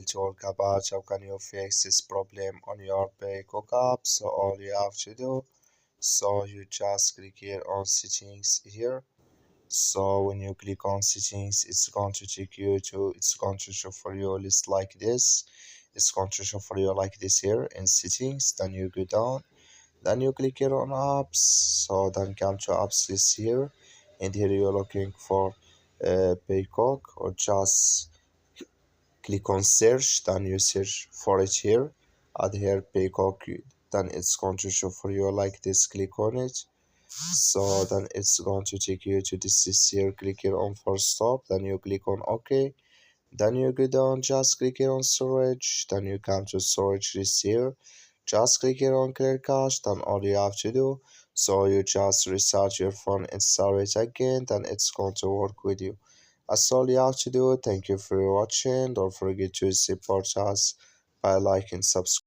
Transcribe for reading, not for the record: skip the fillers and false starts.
talk about how can you fix this problem on your Peacock app. So all you have to do, so you just click here on settings here. So when you click on settings, it's going to take you to, it's going to show for you a list like this. It's going to show for you like this here in settings. Then you go down, then you click here on apps. So then come to apps list here, and here you're looking for Peacock, or just click on search, then you search for it here, add here Peacock, then it's going to show for you like this. Click on it, so then it's going to take you to this list here. Click here on force stop, then you click on OK, then you go down, just click here on storage, then you come to storage list here, just click here on clear cache. Then all you have to do, so you just restart your phone, install it again, then it's going to work with you. That's all you have to do. Thank you for watching. Don't forget to support us by liking, subscribe.